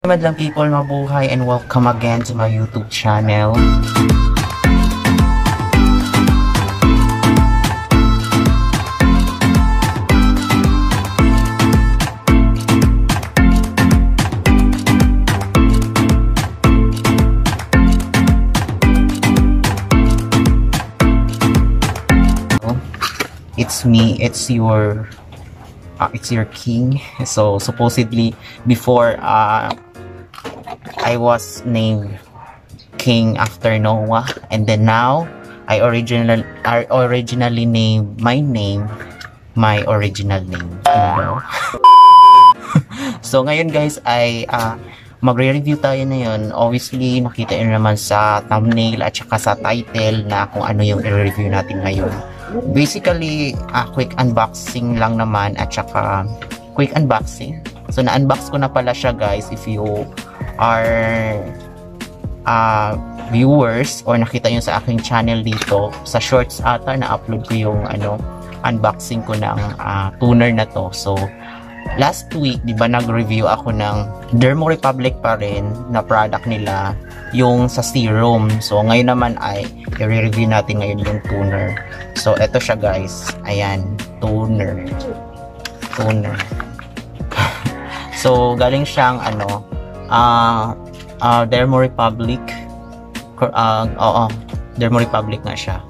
Madlang people, mabuhay and welcome again to my YouTube channel. It's me, it's your king. So supposedly before I was named king after Noah, and then now I originally named my name my original name. So ngayon guys ay magre-review tayo ngayon. Obviously nakita nyo naman sa thumbnail at saka sa title na kung ano yung i-review natin ngayon. Basically, quick unboxing lang naman at saka quick unboxing. So, na-unbox ko na pala siya guys. If you are viewers or nakita nyo sa aking channel dito, sa shorts ata, na-upload ko yung unboxing ko ng toner na to. So, last week, di ba nag-review ako ng Dermo Republic pa rin na product nila, yung sa serum. So, ngayon naman ay i-review natin ngayon yung toner. So, eto siya guys. Ayan, toner. So, galing siyang Dermo Republic. Dermo Republic nga siya.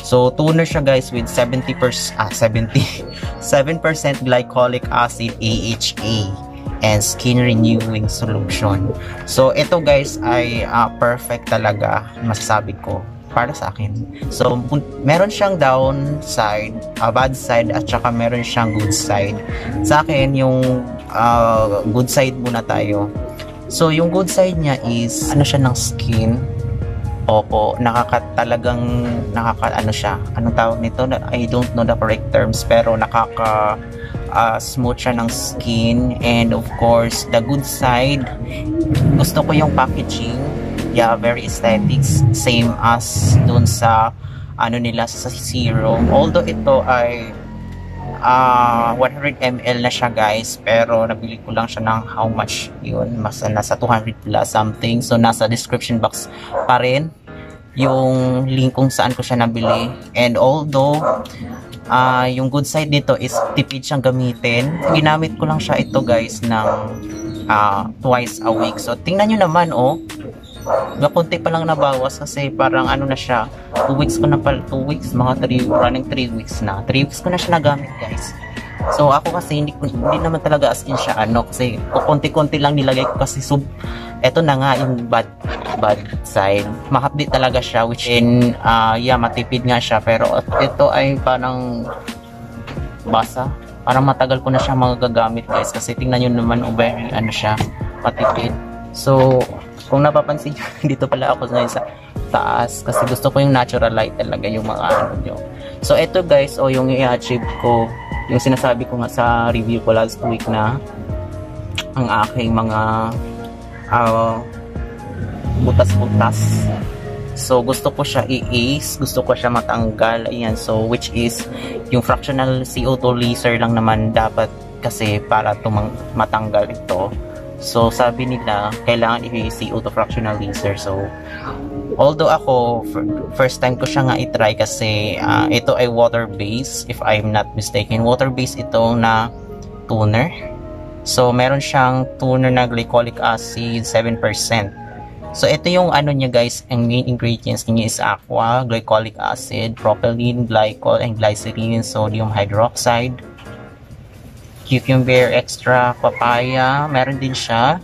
So, toner siya guys with 7% glycolic acid, AHA, and skin renewing solution. So, ito guys ay perfect talaga, masasabi ko, para sa akin. So, meron siyang downside, bad side, at saka meron siyang good side. Sa akin, yung good side muna tayo. So, yung good side niya is, ano siya ng skin. Opo, ano siya, anong tawag nito? I don't know the correct terms, pero smooth siya ng skin. And of course, the good side, gusto ko yung packaging. Yeah, very aesthetics, same as dun sa nila sa serum. Although ito ay 100 ml na siya guys, pero nabili ko lang siya ng how much yun, nasa 200 plus something. So nasa description box pa rin yung link kung saan ko siya nabili. And although yung good side nito is tipid siyang gamitin, ginamit ko lang siya ito guys ng twice a week. So tingnan nyo naman konti pa lang nabawas kasi parang na siya, 2 weeks ko na pala, 2 weeks, mga 3 weeks na. 3 weeks ko na siya nagamit guys. So ako kasi hindi naman talaga as in siya kasi konti-konti lang nilagay ko kasi eto na nga yung bad side. Mahapdi talaga siya, which in matipid nga siya, pero ito ay parang basa. Parang matagal ko na siya magagamit guys kasi tingnan nyo naman very siya, matipid. So kung napapansin nyo, dito pala ako ngayon sa taas kasi gusto ko yung natural light talaga yung mga nyo. So ito guys, yung i-achieve ko, yung sinasabi ko nga sa review ko last week na ang aking mga butas-butas. So gusto ko siya i-ace, gusto ko siya matanggal. Ayan, so which is yung fractional CO2 laser lang naman dapat kasi para matanggal ito. So, sabi nila, kailangan i-CO2 fractional laser. So, although ako, first time ko siya nga i-try kasi ito ay water-based, if I'm not mistaken. Water-based ito na toner. So, meron siyang toner na glycolic acid, 7%. So, ito yung niya guys, ang main ingredients niya is aqua, glycolic acid, propylene, glycol, and glycerin, sodium hydroxide, cucumber extra, papaya, meron din siya,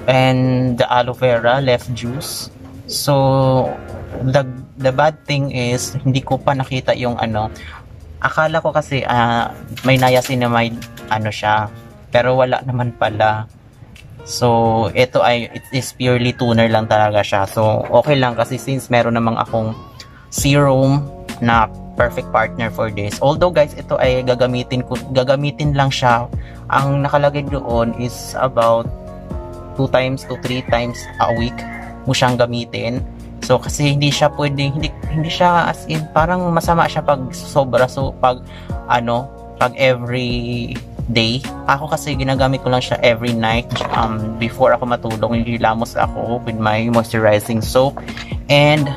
and the aloe vera leaf juice. So the bad thing is hindi ko pa nakita yung akala ko kasi may niacinamide siya, pero wala naman pala. So ito it is purely toner lang talaga siya. So okay lang kasi since meron namang akong serum na perfect partner for this. Although guys, ito ay gagamitin lang siya. Ang nakalagay doon is about 2 times to 3 times a week mo siyang gamitin. So kasi hindi siya pwedeng hindi siya as in parang masama siya pag sobra. So pag every day. Ako kasi ginagamit ko lang siya every night. Before ako matulog, nililamos ako with my moisturizing soap. And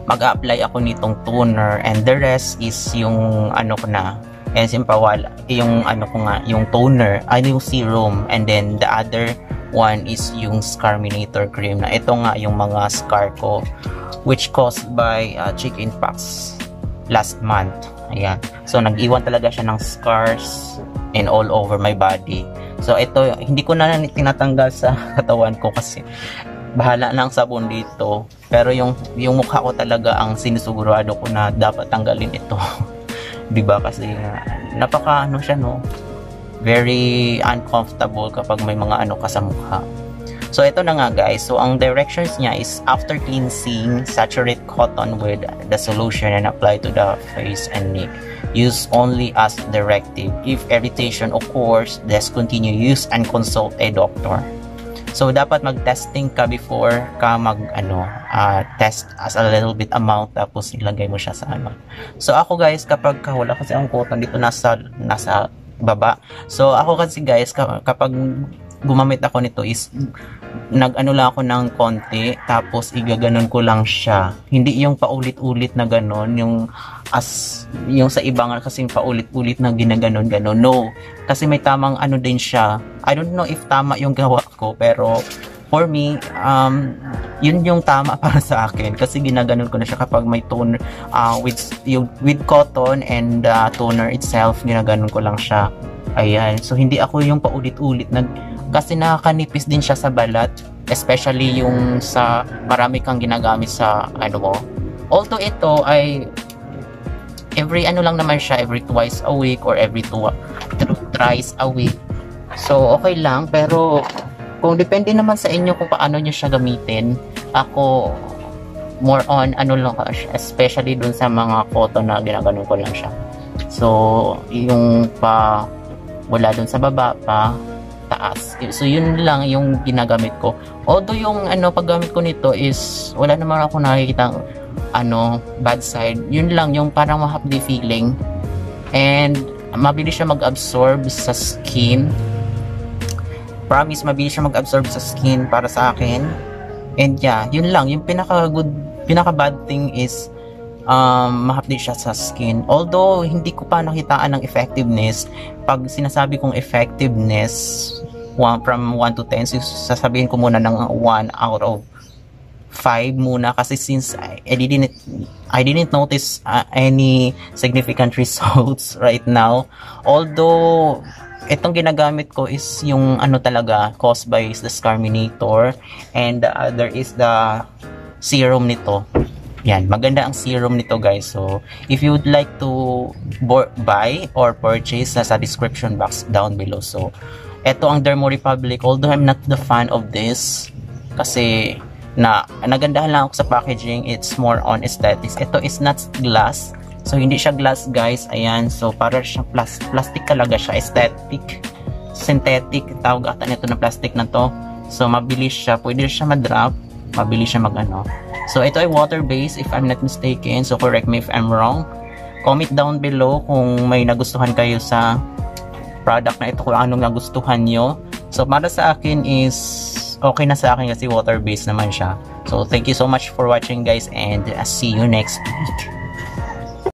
mag-apply ako nitong toner, and the rest is yung ano ko na, and simpawala yung ano ko nga, yung toner, yung serum, and then the other one is yung Scarminator cream, na ito nga yung mga scar ko which caused by chickenpox last month. Ayan, so nag-iwan talaga siya ng scars and all over my body. So ito, hindi ko na tinatanggal sa katawan ko kasi bahala na ang sabon dito, pero yung mukha ko talaga ang sinusigurado ko na dapat tanggalin ito. Diba? Kasi napaka ano siya, no, very uncomfortable kapag may mga ano ka sa mukha. So ito na nga guys, so ang directions niya is after cleansing, saturate cotton with the solution and apply to the face and neck. Use only as directed. If irritation occurs, discontinue use and consult a doctor. So dapat mag-testing ka before ka test as a little bit amount, tapos ilagay mo siya sa ano. So ako guys, kapag wala kasi ang cotton dito nasa baba. So ako kasi guys, kapag gumamit ako nito is nag-ano lang ako ng konti, tapos igaganon ko lang siya. Hindi yung paulit-ulit na ganon, yung sa ibang kasing paulit-ulit na ginaganon-ganon. No, kasi may tamang ano din siya. I don't know if tama yung gawa ko, pero for me, yun yung tama para sa akin, kasi ginaganon ko na siya kapag may toner, with cotton and toner itself, ginaganon ko lang siya. Ayan, so hindi ako yung paulit-ulit na, kasi nakakanipis din siya sa balat, especially yung sa marami kang ginagamit sa ano mo. Although ito ay every ano lang naman siya, every twice a week or every thrice a week. So okay lang, pero kung depende naman sa inyo kung paano nyo siya gamitin, ako more on ano lang, especially dun sa mga cotton na ginaganon ko lang siya. So yung wala dun sa baba pa taas. So yun lang yung ginagamit ko. Although yung paggamit ko nito is wala naman ako nakikitang bad side. Yun lang yung parang mahapdi feeling, and mabilis siya mag-absorb sa skin. Promise, mabilis siya mag-absorb sa skin para sa akin. And yeah, yun lang yung pinaka bad thing is mahapdi siya sa skin. Although hindi ko pa nakitaan ng effectiveness. Pag sinasabi kong effectiveness from 1 to 10, sasabihin ko muna ng 1 out of 5 muna, kasi since I didn't notice any significant results right now. Although itong ginagamit ko is yung talaga caused by the Scarminator, and the other is the serum nito. Yan, maganda ang serum nito guys. So if you would like to buy or purchase, nasa description box down below. So eto ang Dermo Republic, although I'm not the fan of this kasi nagandahan lang ako sa packaging, it's more on aesthetics. Ito is not glass, so hindi siya glass guys. Ayan, so para siyang plastic talaga siya, aesthetic, synthetic tawag ata nito na plastic na to. So mabilis siya, pwede siya ma-drop, mabilis siya So ito ay water based if I'm not mistaken, so correct me if I'm wrong. Comment down below kung may nagustuhan kayo sa product na ito, kung anong nagustuhan nyo. So para sa akin is okay na sa akin kasi water based naman siya. So thank you so much for watching guys, and see you next week.